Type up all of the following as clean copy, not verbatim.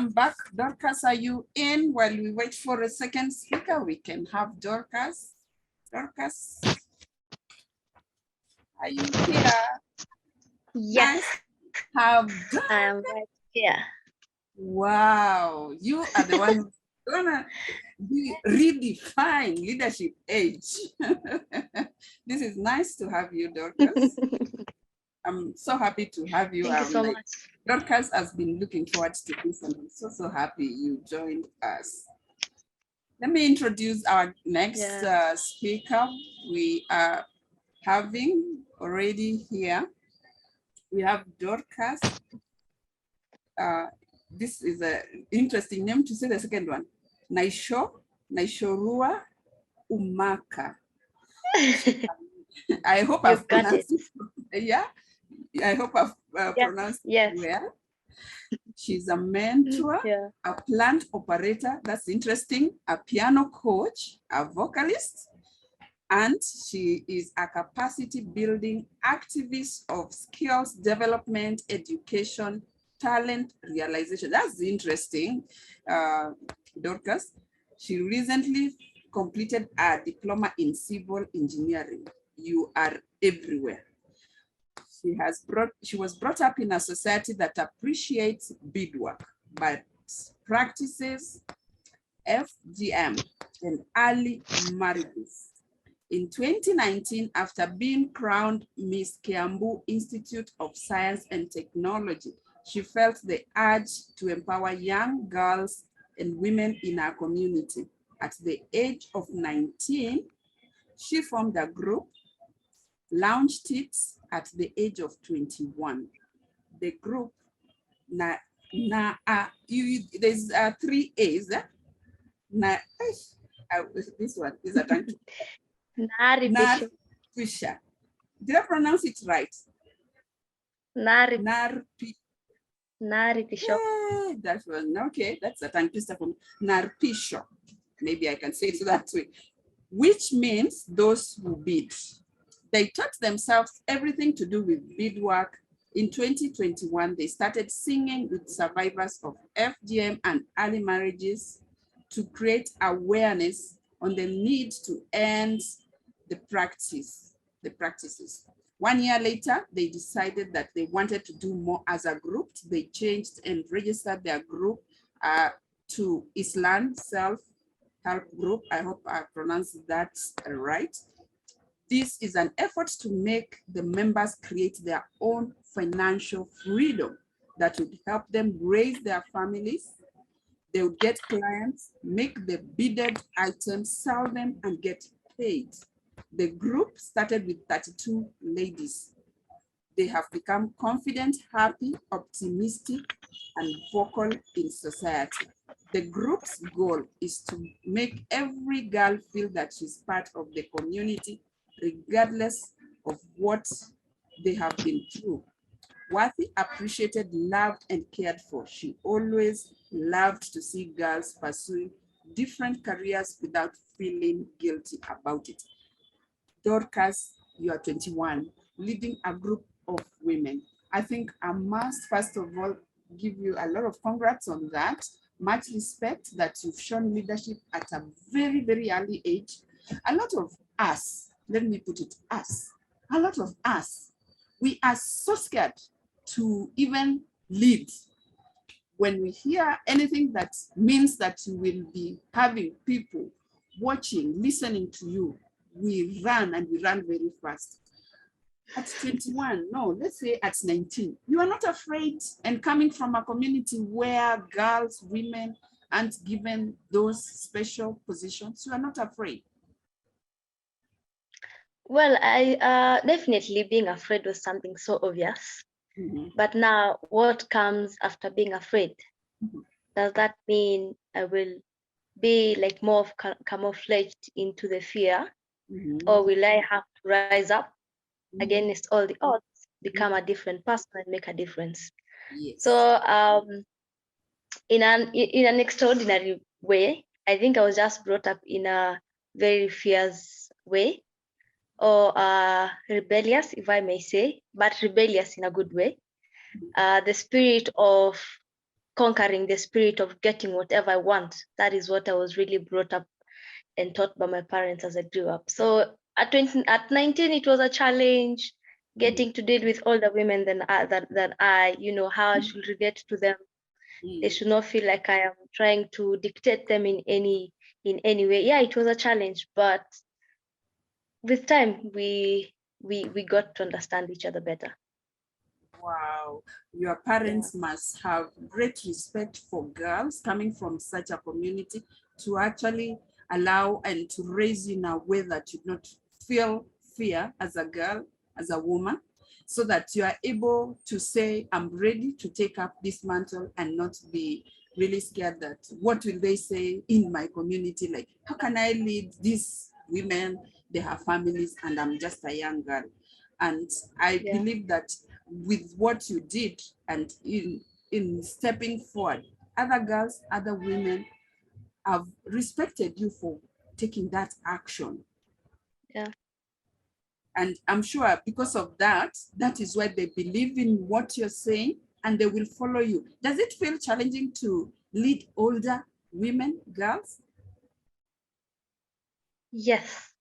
welcome back. Dorcas, are you in? While we wait for a second speaker, we can have Dorcas. Dorcas, are you here? Yes. Nice. Have done. I am right here. Wow, you are the one who's gonna redefine leadership age. This is nice to have you, Dorcas. I'm so happy to have you. Thank you so much. Dorcas has been looking forward to this, and I'm so happy you joined us. Let me introduce our next speaker. We are having already here. We have Dorcas. This is an interesting name to say the second one. Naishorua Umaka. I hope I've pronounced it. Yeah, I hope I've pronounced it well. She's a mentor, a plant operator, that's interesting, a piano coach, a vocalist, and she is a capacity building activist of skills development, education, talent realization. That's interesting, Dorcas. She recently completed a diploma in civil engineering. You are everywhere. She was brought up in a society that appreciates beadwork, but practices FGM and early marriages. In 2019, after being crowned Miss Kiambu Institute of Science and Technology, she felt the urge to empower young girls and women in our community. At the age of 19, she formed a group, launched it at the age of 21. The group, there's 3 A's. This one is a tongue. Narpisha. Did I pronounce it right? Narpisha. That one, okay, that's a tongue twister from Narpisha. Maybe I can say it that way, which means those who bead. They taught themselves everything to do with beadwork. In 2021, they started singing with survivors of FGM and early marriages to create awareness on the need to end the practices. 1 year later, they decided that they wanted to do more as a group. They changed and registered their group to Islam Self-Help Group. I hope I pronounced that right. This is an effort to make the members create their own financial freedom that would help them raise their families. They would get clients, make the beaded items, sell them, and get paid. The group started with 32 ladies. They have become confident, happy, optimistic, and vocal in society. The group's goal is to make every girl feel that she's part of the community, regardless of what they have been through. Worthy appreciated, loved, and cared for. She always loved to see girls pursuing different careers without feeling guilty about it. Dorcas, you are 21, leading a group of women. I think I must, first of all, give you a lot of congrats on that. Much respect that you've shown leadership at a very, very early age. A lot of us, let me put it, a lot of us, we are so scared to even lead. When we hear anything that means that you will be having people watching, listening to you, we run, and we run very fast. At 21, no, let's say at 19, you are not afraid, and coming from a community where girls, women aren't given those special positions, you are not afraid. Well, I definitely being afraid was something so obvious. But now what comes after being afraid? Does that mean I will be like more of camouflaged into the fear? Or will I have to rise up against all the odds, become a different person and make a difference? Yes. So in an extraordinary way, I think I was just brought up in a very fierce way, or rebellious, if I may say, but rebellious in a good way. The spirit of conquering the spirit of getting whatever I want. That is what I was really brought up and taught by my parents as I grew up. So at 19, it was a challenge getting to deal with older women than I, how I should relate to them. They should not feel like I am trying to dictate them in any way. Yeah, it was a challenge, but with time we got to understand each other better. Wow, your parents must have great respect for girls coming from such a community to actually allow and to raise you in a way that you not feel fear as a girl, as a woman, so that you are able to say, I'm ready to take up this mantle and not be really scared that what will they say in my community? Like, how can I lead these women? They have families and I'm just a young girl. And I believe that with what you did and in stepping forward, other girls, other women have respected you for taking that action. Yeah. And I'm sure because of that, that is why they believe in what you're saying and they will follow you. Does it feel challenging to lead older women, girls? Yes.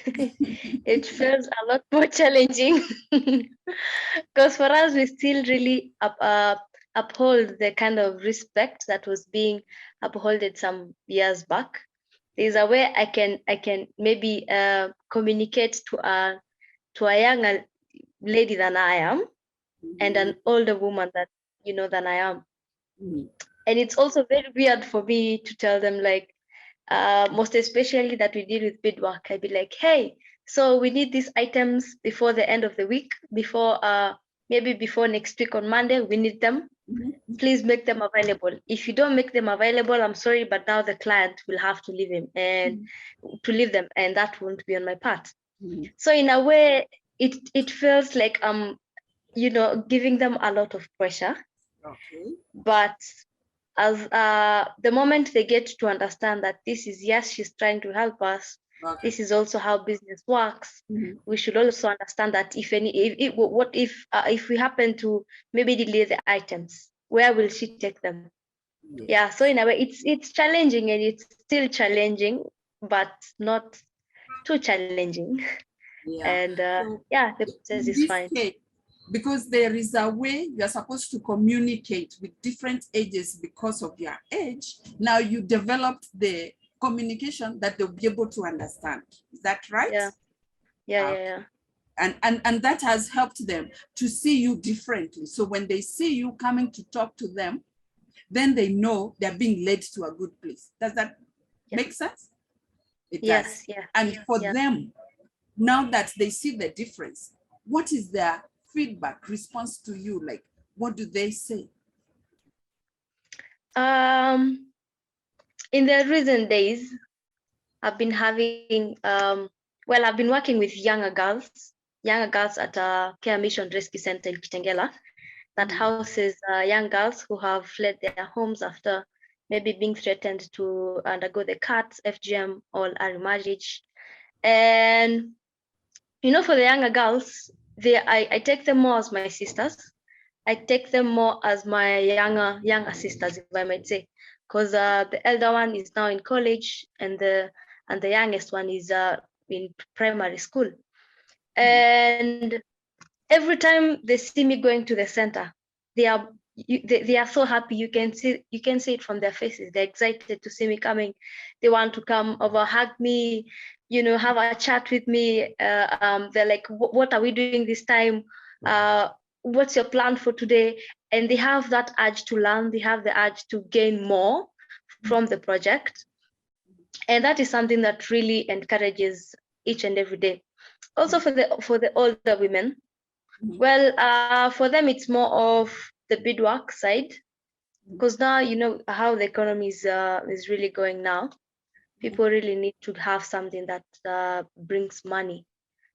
It feels a lot more challenging because for us we still really uphold the kind of respect that was being upholded some years back. There's a way I can maybe communicate to a younger lady than I am, and an older woman than I am. And it's also very weird for me to tell them, like, most especially that we deal with beadwork. I'd be like, hey, so we need these items before the end of the week, before maybe before next week on Monday, we need them. Please make them available. If you don't make them available, I'm sorry, but now the client will have to leave him and to leave them, and that won't be on my part. So in a way, it feels like I'm, giving them a lot of pressure. Okay. But as the moment they get to understand that this is, yes, she's trying to help us. Okay. This is also how business works. We should also understand that if we happen to maybe delay the items, where will she take them? Yes. Yeah, so in a way it's challenging, and it's still challenging, but not too challenging. Yeah. And so the process is fine. Because there is a way you're supposed to communicate with different ages because of your age. Now you developed the communication that they'll be able to understand. Is that right? Yeah. Yeah. And that has helped them to see you differently. So when they see you coming to talk to them, then they know they're being led to a good place. Does that make sense? It does. Yeah. And for them, now that they see the difference, what is their feedback, response to you? Like, what do they say? In the recent days, I've been having, I've been working with younger girls at a Care Mission Rescue Center in Kitengela that houses young girls who have fled their homes after maybe being threatened to undergo the CAT, FGM, or a remarriage. And, for the younger girls, I take them more as my sisters. I take them more as my younger sisters, if I might say, because the elder one is now in college, and the youngest one is in primary school. And every time they see me going to the center, they are so happy. You can see it from their faces. They're excited to see me coming. They want to come over, hug me, have a chat with me. They're like, what are we doing this time? What's your plan for today? And they have that urge to learn. They have the urge to gain more from the project. And that is something that really encourages each and every day. Also for the older women, well, for them, it's more of the beadwork side, because now how the economy is really going now. People really need to have something that brings money,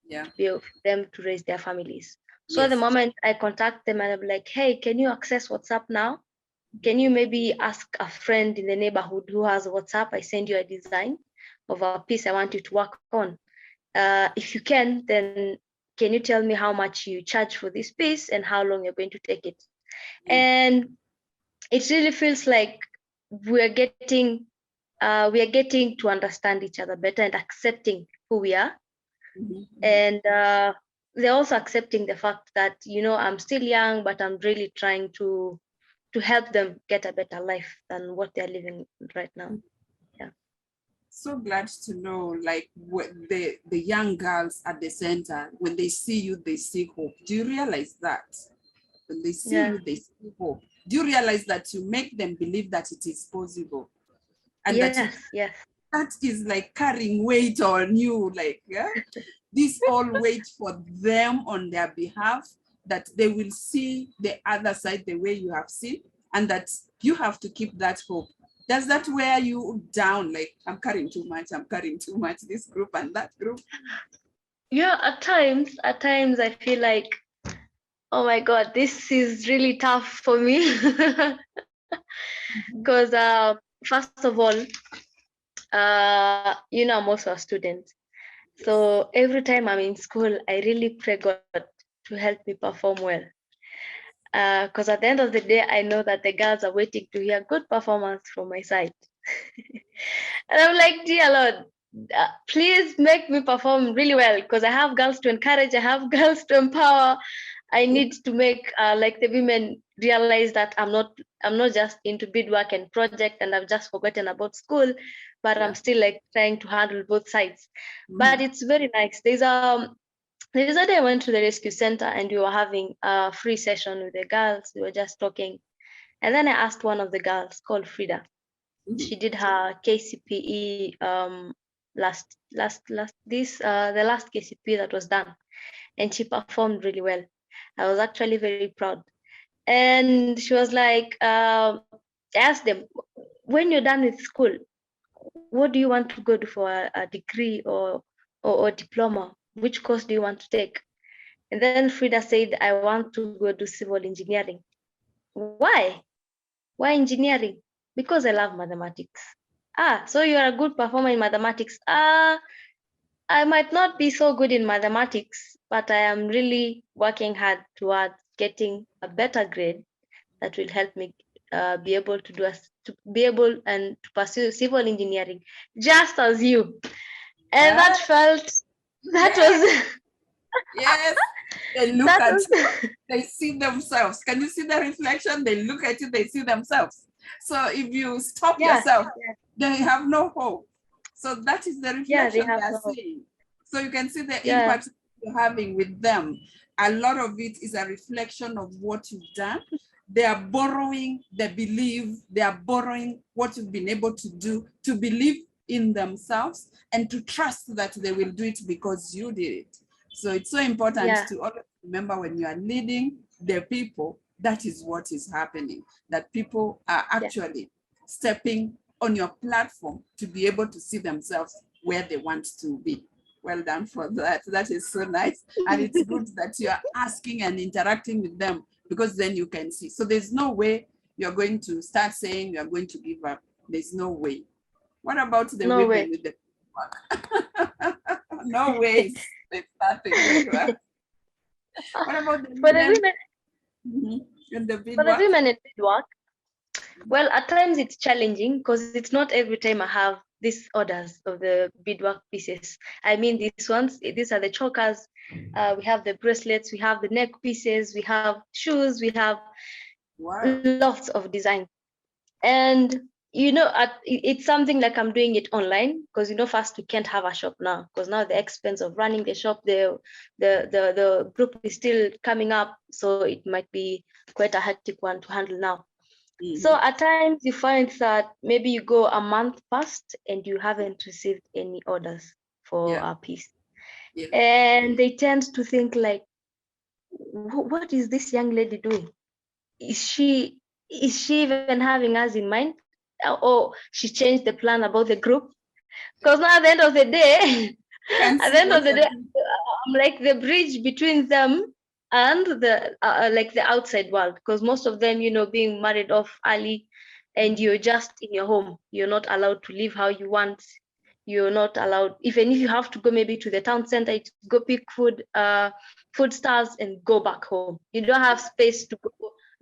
for them to raise their families. So at the moment I contact them and I'm like, hey, can you access WhatsApp now? Can you maybe ask a friend in the neighborhood who has WhatsApp? I send you a design of a piece I want you to work on. If you can, then can you tell me how much you charge for this piece and how long you're going to take it? And it really feels like we are getting to understand each other better and accepting who we are. And they're also accepting the fact that, I'm still young, but I'm really trying to help them get a better life than what they're living right now. Yeah. So glad to know, like, the young girls at the center, when they see you, they see hope. Do you realize that? When they see you, they see hope. Do you realize that you make them believe that it is possible? And yes. that is like carrying weight on you, like, this all weight for them on their behalf, that they will see the other side the way you have seen, and that you have to keep that hope. Does that wear you down? Like, I'm carrying too much, this group and that group? Yeah, at times I feel like, oh my God, this is really tough for me. Because first of all, I'm also a student. So every time I'm in school, I really pray God to help me perform well. Because at the end of the day, I know that the girls are waiting to hear good performance from my side. And I'm like, dear Lord, please make me perform really well, because I have girls to encourage, I have girls to empower. I need to make like the women realize that I'm not just into beadwork and project, and I've just forgotten about school, but I'm still like trying to handle both sides. But it's very nice. There's a day I went to the rescue center and we were having a free session with the girls. We were just talking. And then I asked one of the girls, called Frida. She did her KCPE the last KCPE that was done, and she performed really well. I was actually very proud. And she was like, I asked them, when you're done with school, what do you want to go do for a degree or diploma? Which course do you want to take? And then Frida said, I want to go do civil engineering. Why? Why engineering? Because I love mathematics. So you're a good performer in mathematics. I might not be so good in mathematics, but I am really working hard towards getting a better grade that will help me be able to pursue civil engineering, just as you. And that was yes. They look at you, they see themselves. Can you see the reflection? They look at you, they see themselves. So if you stop yourself, they have no hope. So that is the reflection they are seeing. So you can see the impact you're having with them. A lot of it is a reflection of what you've done. They are borrowing the belief, they are borrowing what you've been able to do, to believe in themselves and to trust that they will do it because you did it. So it's so important to always remember, when you are leading the people, that is what is happening, that people are actually stepping on your platform to be able to see themselves where they want to be. Well done for that. That is so nice. And it's good that you are asking and interacting with them, because then you can see. So there's no way you're going to start saying you're going to give up. There's no way. What about the women with the work? No ways. There's nothing. What about the women? In the beadwork? For the women in beadwork, well, at times it's challenging because it's not every time I have these orders of the beadwork pieces. I mean, these are the chokers. We have the bracelets, we have the neck pieces, we have shoes, we have lots of design. And it's something like I'm doing it online because first we can't have a shop now, because now the expense of running the shop, the group is still coming up, so it might be quite a hectic one to handle now. So at times you find that maybe you go a month past and you haven't received any orders for a piece. And they tend to think like, what is this young lady doing? Is she even having us in mind? Or she changed the plan about the group? Because now at the end of the day, I'm like the bridge between them and the like the outside world, because most of them, being married off early, and you're just in your home, you're not allowed to live how you want. You're not allowed, even if you have to go maybe to the town center to go pick food stalls and go back home. You don't have space to go.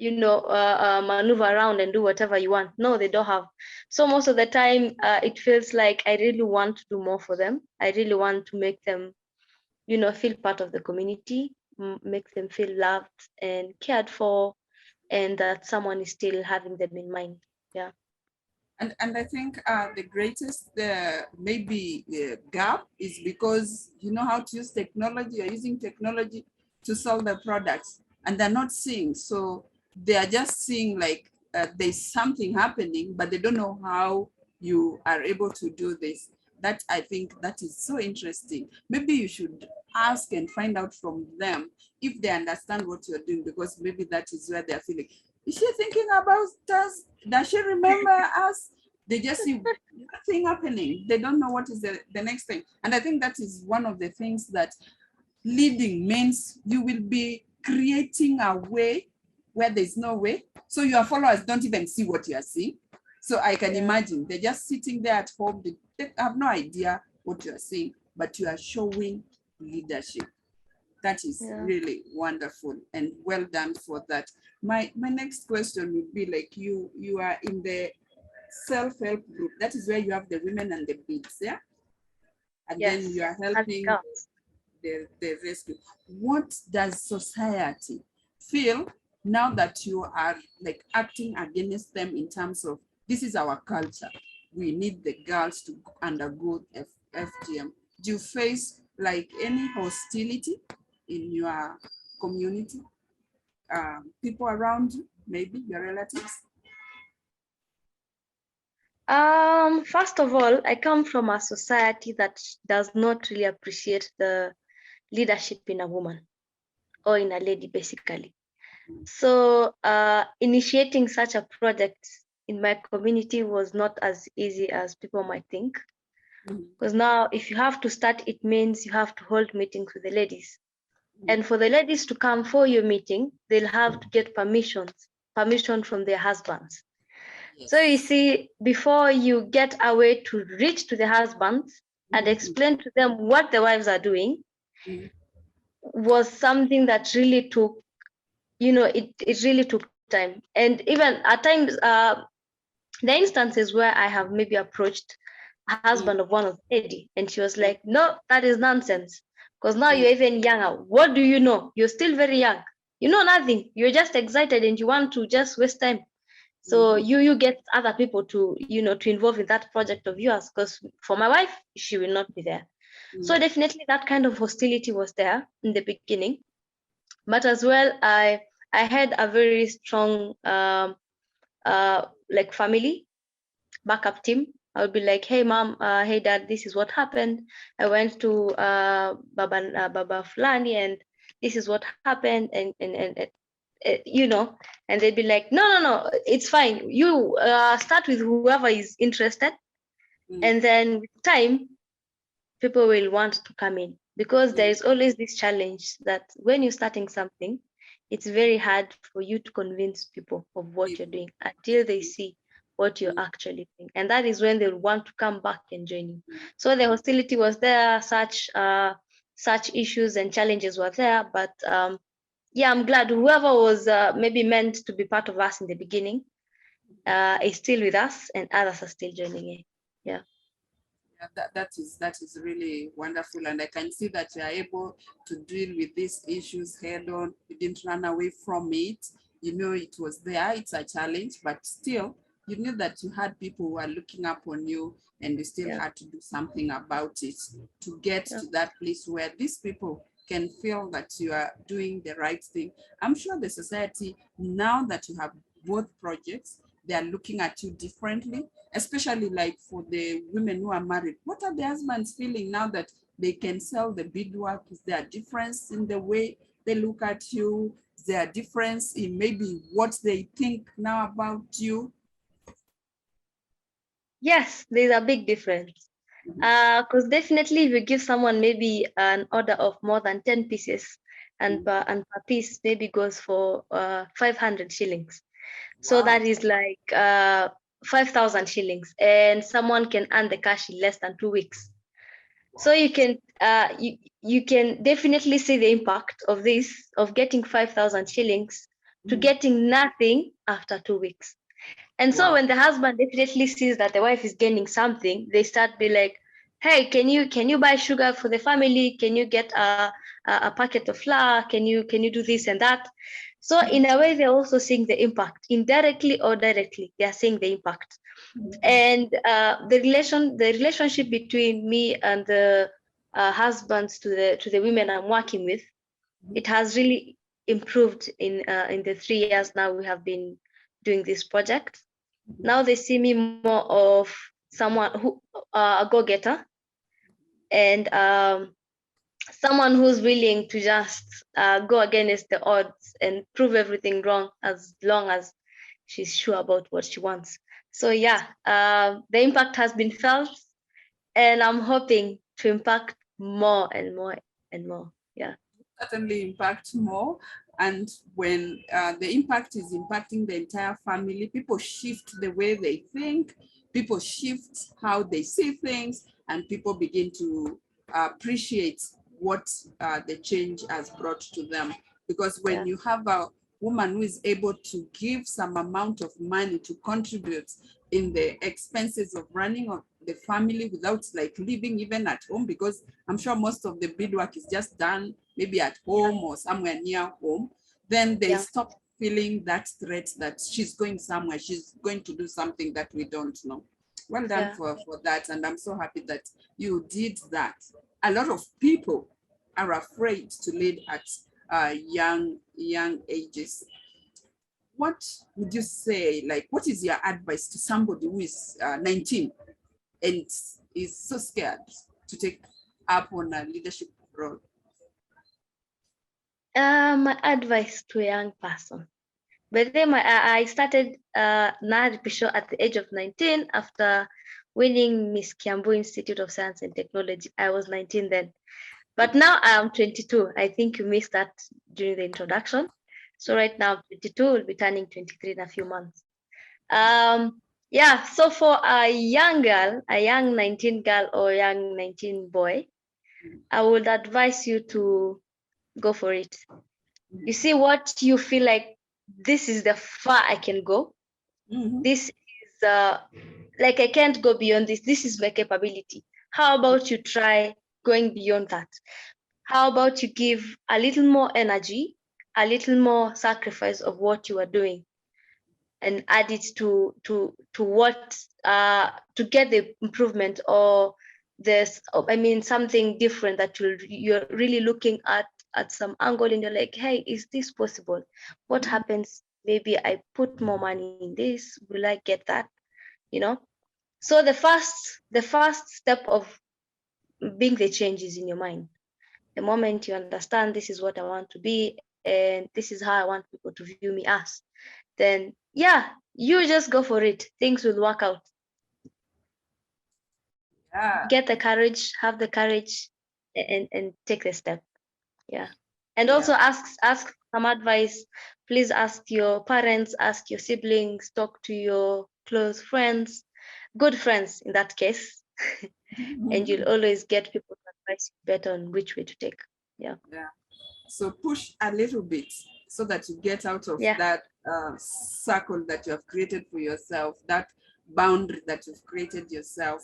maneuver around and do whatever you want. No, they don't have. So most of the time, it feels like I really want to do more for them. I really want to make them, feel part of the community, make them feel loved and cared for, and that someone is still having them in mind. Yeah. And I think the greatest maybe gap is because you know how to use technology, you're using technology to sell the products, and they're not seeing. So they are just seeing like there's something happening, but they don't know how you are able to do this. That I think that is so interesting. Maybe you should ask and find out from them if they understand what you're doing, because maybe that is where they're feeling, is she thinking about us? Does she remember us? They just see nothing happening. They don't know what is the next thing. And I think that is one of the things that leading means. You will be creating a way where there's no way. So your followers don't even see what you are seeing. So I can imagine they're just sitting there at home. They have no idea what you are seeing, but you are showing leadership. That is really wonderful, and well done for that. My next question would be like, you are in the self-help group. That is where you have the women and the beads, yeah? And then you are helping the rescue. What does society feel now that you are like acting against them in terms of, this is our culture, we need the girls to undergo FGM? Do you face like any hostility in your community? People around you, maybe your relatives? First of all, I come from a society that does not really appreciate the leadership in a woman or in a lady, basically. So initiating such a project in my community was not as easy as people might think. Because now if you have to start, it means you have to hold meetings with the ladies. And for the ladies to come for your meeting, they'll have to get permission from their husbands. So you see, before you get a way to reach to the husbands and explain to them what the wives are doing, was something that really took, it really took time. And even at times, the instances where I have maybe approached a husband of one of the lady, and she was like, no, that is nonsense. Because now you're even younger. What do you know? You're still very young. You know nothing. You're just excited and you want to just waste time. So you get other people to, to involve in that project of yours, because for my wife, she will not be there. So definitely that kind of hostility was there in the beginning. But as well, I had a very strong like family backup team. I would be like, hey mom, hey dad, this is what happened. I went to Baba Fulani and this is what happened, and and they'd be like, no, it's fine. You start with whoever is interested, and then with time, people will want to come in, because there is always this challenge that when you're starting something, it's very hard for you to convince people of what you're doing until they see what you're actually doing, and that is when they'll want to come back and join you. So the hostility was there, such issues and challenges were there, but yeah, I'm glad whoever was maybe meant to be part of us in the beginning is still with us, and others are still joining in. Yeah. That is really wonderful, and I can see that you are able to deal with these issues head on. You didn't run away from it. You know it was there. It's a challenge, but still, you knew that you had people who are looking up on you, and you still had to do something about it to get to that place where these people can feel that you are doing the right thing. I'm sure the society, now that you have both projects, they are looking at you differently, especially like for the women who are married. What are the husbands feeling now that they can sell the beadwork? Is there a difference in the way they look at you? Is there a difference in maybe what they think now about you? Yes, there's a big difference. Because definitely if you give someone maybe an order of more than 10 pieces, and per piece maybe goes for 500 shillings. So that is like 5,000 shillings, and someone can earn the cash in less than 2 weeks. So you can you can definitely see the impact of this, of getting 5,000 shillings to getting nothing after 2 weeks. And so when the husband definitely sees that the wife is gaining something, they start be like, hey, can you buy sugar for the family? Can you get a packet of flour? Can you do this and that? So in a way, they're also seeing the impact, indirectly or directly. They are seeing the impact. And the relationship between me and the husbands to the women I'm working with, it has really improved in the 3 years now we have been doing this project. Now they see me more of someone who a go-getter, and someone who's willing to just go against the odds and prove everything wrong as long as she's sure about what she wants. So yeah, the impact has been felt, and I'm hoping to impact more and more and more. Yeah. Certainly impact more. And when the impact is impacting the entire family, people shift the way they think, people shift how they see things, and people begin to appreciate what the change has brought to them. Because when you have a woman who is able to give some amount of money to contribute in the expenses of running the family without like living even at home, because I'm sure most of the beadwork is just done maybe at home or somewhere near home, then they stop feeling that threat that she's going somewhere, she's going to do something that we don't know. Well done for that. And I'm so happy that you did that. A lot of people are afraid to lead at young ages. What would you say, like, what is your advice to somebody who is 19 and is so scared to take up on a leadership role? My advice to a young person. But then I started Naripisho at the age of 19 after winning Miss Kiambu Institute of Science and Technology. I was 19 then. But now I am 22. I think you missed that during the introduction. So right now, 22, will be turning 23 in a few months. Yeah, so for a young girl, a young 19 girl or young 19 boy, I would advise you to go for it. You see what you feel like, this is the far I can go. This is like I can't go beyond this. This is my capability. How about you try going beyond that? How about you give a little more energy, a little more sacrifice of what you are doing, and add it to what to get the improvement or this, I mean, something different that you're really looking at some angle and you're like, hey, is this possible? What happens? Maybe I put more money in this. Will I get that? You know? So the first step of being the change is in your mind. The moment you understand this is what I want to be and this is how I want people to view me as, then yeah, you just go for it. Things will work out. Get the courage, have the courage, and take the step. Yeah. And also ask some advice. Please ask your parents, ask your siblings, talk to your close friends, good friends in that case. And you'll always get people to advise you better on which way to take. Yeah. So push a little bit so that you get out of that circle that you have created for yourself, that boundary that you've created yourself,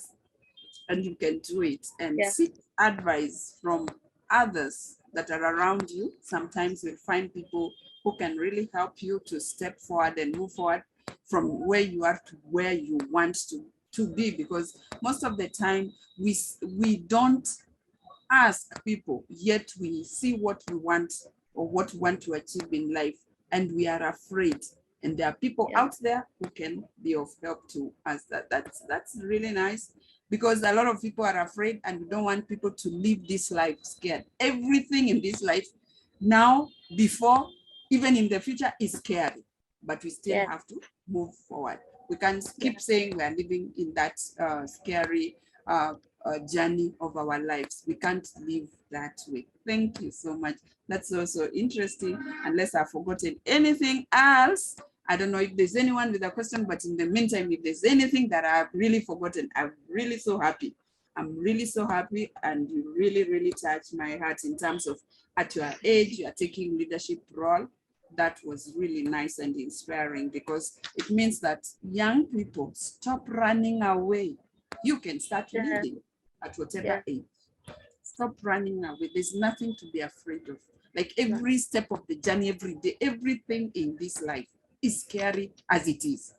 and you can do it. And seek advice from others that are around you. Sometimes you'll find people who can really help you to step forward and move forward from where you are to where you want to be, because most of the time we don't ask people, yet we see what we want or what we want to achieve in life, and we are afraid. And there are people out there who can be of help to us. That's really nice, because a lot of people are afraid and we don't want people to live this life scared. Everything in this life now, before, even in the future, is scary, but we still have to move forward. We can't keep saying we are living in that scary journey of our lives. We can't live that way. Thank you so much. That's also interesting. Unless I've forgotten anything else, I don't know if there's anyone with a question, but in the meantime, if there's anything that I've really forgotten, I'm really so happy. I'm really so happy, and you really, really touched my heart in terms of at your age, you are taking leadership role. that was really nice and inspiring, because it means that young people stop running away. You can start leading at whatever age. Stop running away. There's nothing to be afraid of. Like every step of the journey, every day, everything in this life is scary as it is.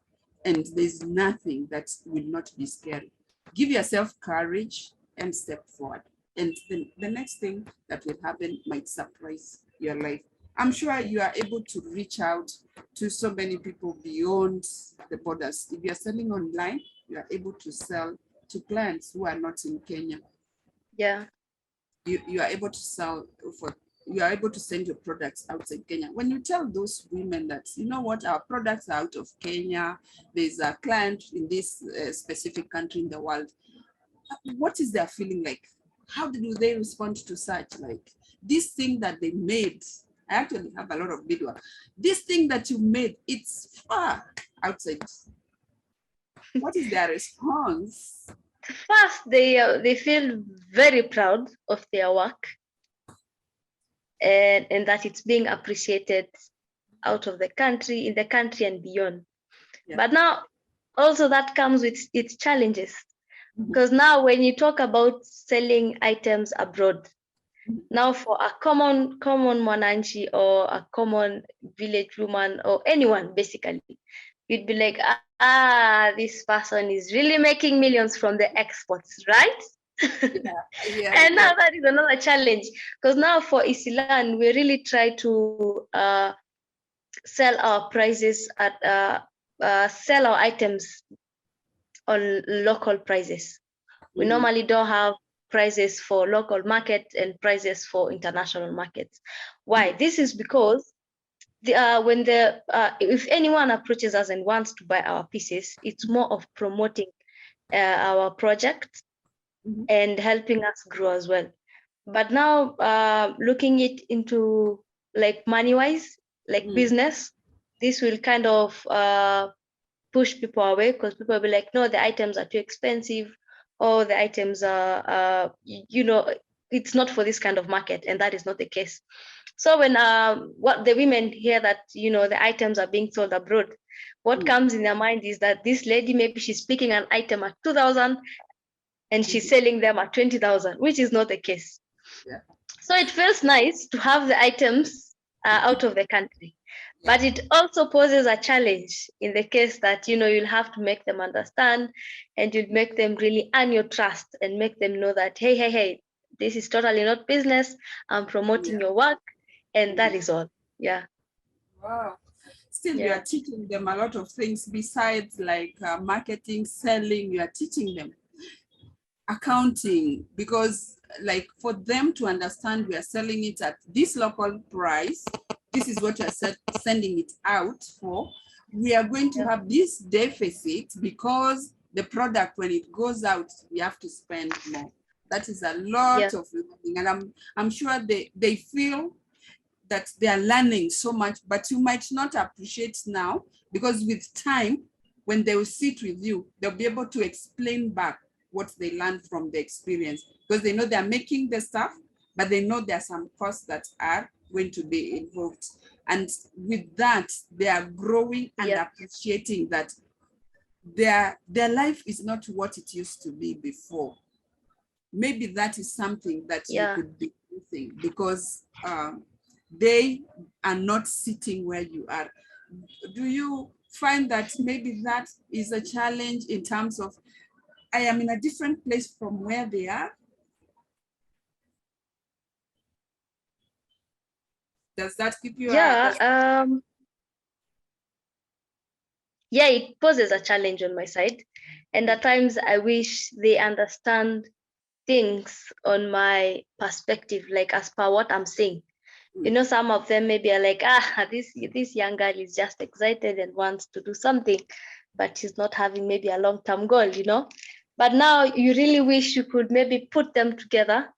And there's nothing that will not be scary. Give yourself courage and step forward. And the next thing that will happen might surprise your life. I'm sure you are able to reach out to so many people beyond the borders. If you're selling online, you are able to sell to clients who are not in Kenya. Yeah. You are able to sell you are able to send your products outside Kenya. When you tell those women that, you know what, our products are out of Kenya, there's a client in this specific country in the world, what is their feeling like? How do they respond to such? Like, this thing that they made, I actually have a lot of video. This thing that you made, it's far outside. What is their response? First, they feel very proud of their work, and that it's being appreciated out of the country, in the country and beyond. Yeah. But now also that comes with its challenges, because now when you talk about selling items abroad, now for a common mwananchi or a common village woman or anyone, basically, you'd be like, this person is really making millions from the exports, right? And now that is another challenge, because now for Isilan, we really try to sell our prices at sell our items on local prices. We normally don't have prices for local markets and prices for international markets. Why? This is because if anyone approaches us and wants to buy our pieces, it's more of promoting our project and helping us grow as well. But now looking it into like money-wise, like business, this will kind of push people away, because people will be like, no, the items are too expensive, or the items are, it's not for this kind of market, and that is not the case. So when what the women hear that, the items are being sold abroad, what comes in their mind is that this lady, maybe she's picking an item at 2,000 and she's selling them at 20,000, which is not the case. Yeah. So it feels nice to have the items out of the country, but it also poses a challenge in the case that, you'll have to make them understand, and you'll make them really earn your trust and make them know that, hey, this is totally not business. I'm promoting your work, and that is all. Yeah. Wow. Still, you are teaching them a lot of things besides like marketing, selling. You are teaching them accounting, because like for them to understand, we are selling it at this local price. This is what you are sending it out for. We are going to have this deficit because the product, when it goes out, we have to spend more. That is a lot of learning, and I'm sure they feel that they are learning so much, but you might not appreciate now, because with time, when they will sit with you, they'll be able to explain back what they learned from the experience, because they know they're making the stuff, but they know there are some costs that are going to be involved. And with that, they are growing and appreciating that their life is not what it used to be before. Maybe that is something that you could be using, because they are not sitting where you are. Do you find that maybe that is a challenge in terms of, I am in a different place from where they are? Does that keep you? It poses a challenge on my side. And at times I wish they understand things on my perspective, like as per what I'm saying. Some of them maybe are like, this young girl is just excited and wants to do something, but she's not having maybe a long-term goal, But now you really wish you could maybe put them together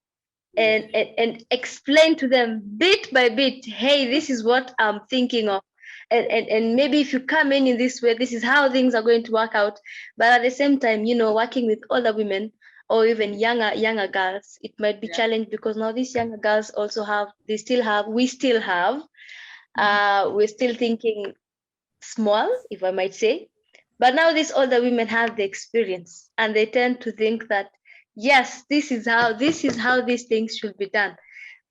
and explain to them bit by bit, hey, this is what I'm thinking of. And maybe if you come in this way, this is how things are going to work out. But at the same time, working with older women or even younger girls, it might be challenged, because now these younger girls also we still have We're still thinking small, if I might say. But now these older women have the experience, and they tend to think that, yes, this is how these things should be done.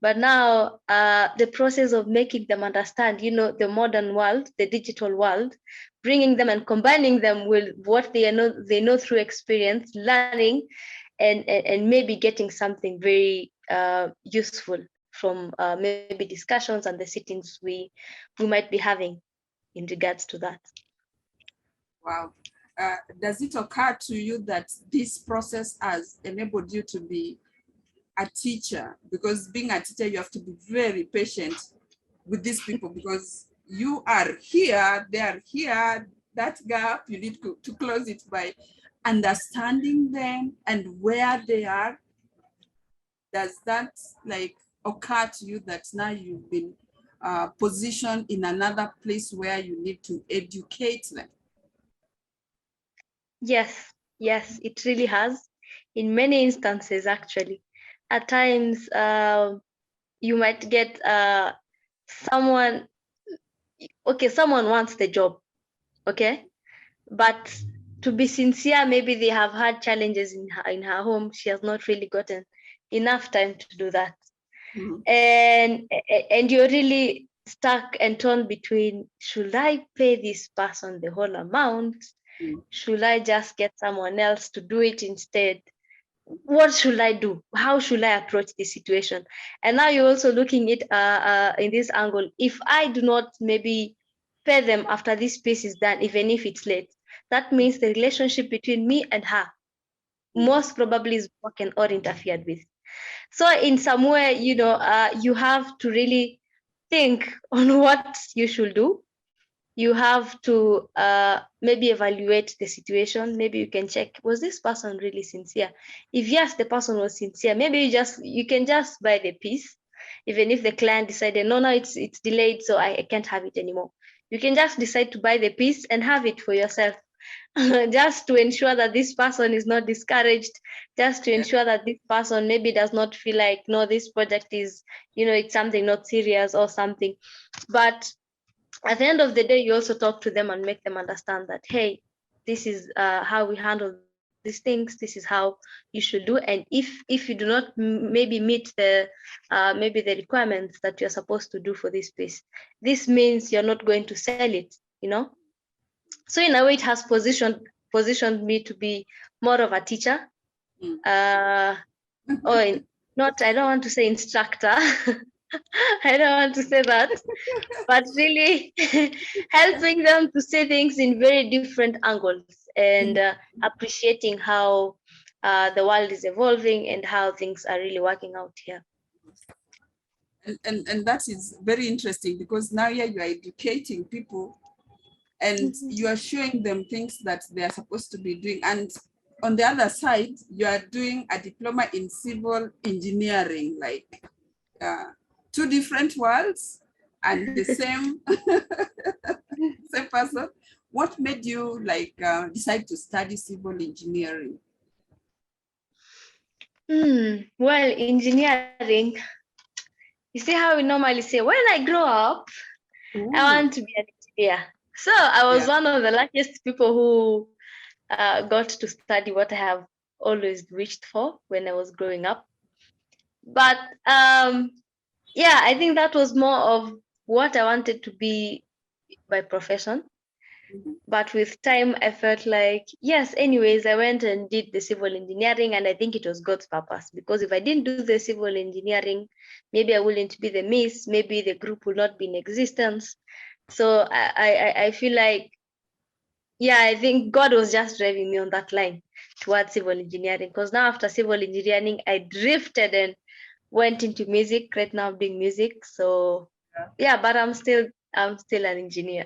But now the process of making them understand, the modern world, the digital world, bringing them and combining them with what they know through experience, learning, and maybe getting something very useful from maybe discussions and the sittings we might be having in regards to that. Wow. Does it occur to you that this process has enabled you to be a teacher? Because being a teacher, you have to be very patient with these people, because you are here, they are here. That gap, you need to close it by understanding them and where they are. Does that like occur to you that now you've been positioned in another place where you need to educate them? Yes, it really has. In many instances, actually. At times, you might get someone wants the job, okay? But to be sincere, maybe they have had challenges in her home. She has not really gotten enough time to do that. Mm-hmm. And you're really stuck and torn between, should I pay this person the whole amount? Mm-hmm. Should I just get someone else to do it instead? What should I do? How should I approach this situation? And now you're also looking at in this angle. If I do not maybe pay them after this piece is done, even if it's late, that means the relationship between me and her most probably is broken or interfered with. So in some way, you have to really think on what you should do. You have to maybe evaluate the situation. Maybe you can check, was this person really sincere? If yes, the person was sincere, maybe you can just buy the piece, even if the client decided, no, it's delayed, so I can't have it anymore. You can just decide to buy the piece and have it for yourself. Just to ensure that this person is not discouraged, just to ensure that this person maybe does not feel like, no, this project is, it's something not serious or something. But at the end of the day, you also talk to them and make them understand that, hey, this is how we handle these things, this is how you should do. And if you do not maybe meet the maybe the requirements that you're supposed to do for this piece, this means you're not going to sell it. So in a way, it has positioned me to be more of a teacher, or not, I don't want to say instructor. I don't want to say that, but really helping them to see things in very different angles, and appreciating how the world is evolving and how things are really working out here. And that is very interesting, because now here you are educating people and you are showing them things that they are supposed to be doing. And on the other side, you are doing a diploma in civil engineering, like two different worlds and the same same person. What made you like decide to study civil engineering? Well, engineering, you see how we normally say, when I grow up, I want to be an engineer. So I was one of the luckiest people who got to study what I have always wished for when I was growing up. But I think that was more of what I wanted to be by profession. But with time, I felt like, yes, anyways, I went and did the civil engineering, and I think it was God's purpose, because if I didn't do the civil engineering, maybe I wouldn't be the Miss, maybe the group would not be in existence. So I feel like, I think God was just driving me on that line towards civil engineering, because now after civil engineering, I drifted and went into music. Right now I'm doing music. So but I'm still an engineer.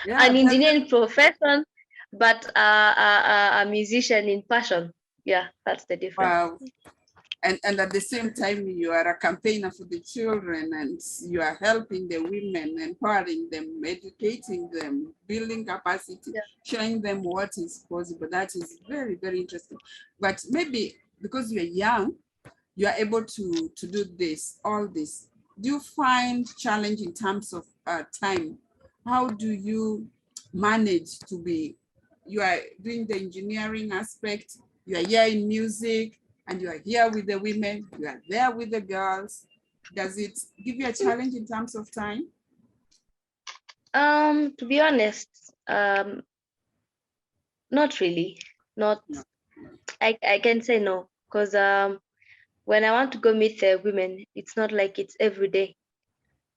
An engineer in profession, but a musician in passion. Yeah, that's the difference. Wow. And at the same time, you are a campaigner for the children, and you are helping the women, empowering them, educating them, building capacity, showing them what is possible. That is very, very interesting. But maybe because you're young, you are able to do all this. do you find challenge in terms of time? How do you manage to be, you are doing the engineering aspect, you are here in music, and you are here with the women, you are there with the girls. Does it give you a challenge in terms of time? To be honest, not really. Not, No. I can say no, because when I want to go meet the women, it's not like it's every day.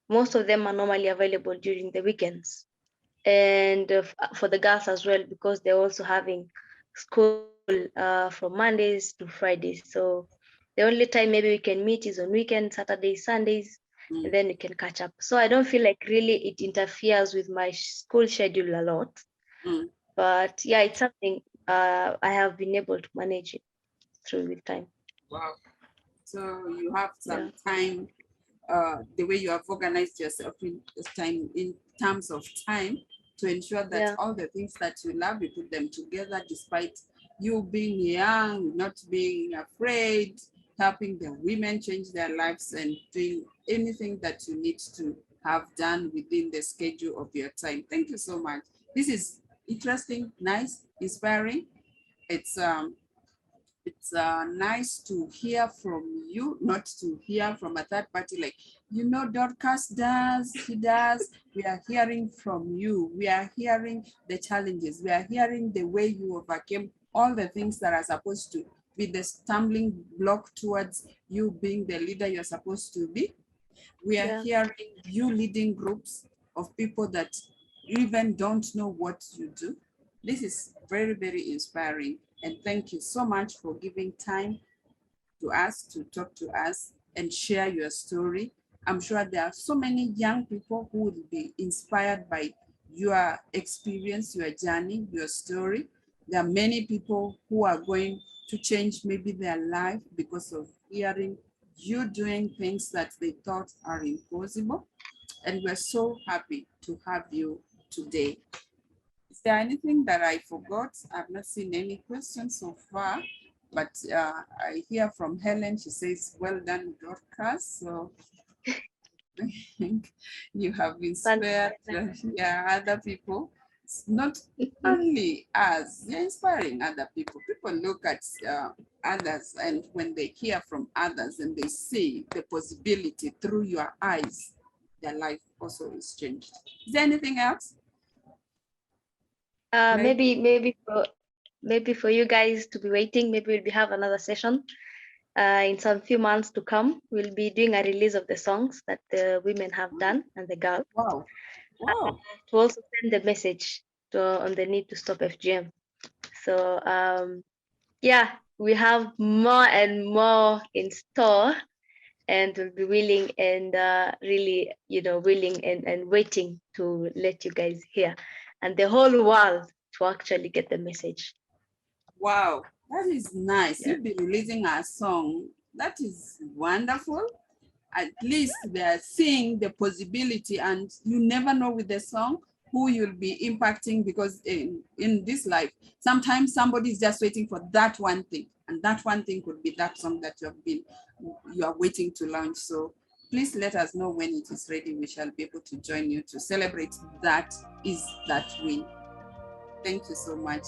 Most of them are normally available during the weekends, and for the girls as well, because they're also having school from Mondays to Fridays. So the only time maybe we can meet is on weekends, Saturdays, Sundays, and then we can catch up. So I don't feel like really it interferes with my school schedule a lot. But yeah, it's something I have been able to manage it through with time. Wow. So you have some Yeah. time, the way you have organized yourself in this time, in terms of time, to ensure that Yeah. all the things that you love, you put them together despite you being young, not being afraid, helping the women change their lives and doing anything that you need to have done within the schedule of your time. Thank you so much. This is interesting, nice, inspiring. It's nice to hear from you, not to hear from a third party like, you know, Dorcas does, he does. We are hearing from you. We are hearing the challenges. We are hearing the way you overcame all the things that are supposed to be the stumbling block towards you being the leader you're supposed to be. We are hearing you leading groups of people that even don't know what you do. This is very, very inspiring. And thank you so much for giving time to us, to talk to us and share your story. I'm sure there are so many young people who will be inspired by your experience, your journey, your story. There are many people who are going to change maybe their life because of hearing you doing things that they thought are impossible. And we're so happy to have you today. Is there anything that I forgot? I've not seen any questions so far, but I hear from Helen. She says, well done, Dorcas. So I think you have inspired other people. It's not only us, you're inspiring other people. People look at others, and when they hear from others and they see the possibility through your eyes, their life also is changed. Is there anything else? Maybe for you guys to be waiting, maybe we'll have another session in some few months to come. We'll be doing a release of the songs that the women have done and the girls. Wow. Wow. To also send the message on the need to stop FGM. So yeah, we have more and more in store, and we'll be willing and really, willing and waiting to let you guys hear and the whole world to actually get the message. Wow, that is nice. You'll be releasing a song. That is wonderful. At least they're seeing the possibility, and you never know with the song who you'll be impacting, because in this life, sometimes somebody is just waiting for that one thing, and that one thing could be that song that you are waiting to launch. So please let us know when it is ready. We shall be able to join you to celebrate that win. Thank you so much.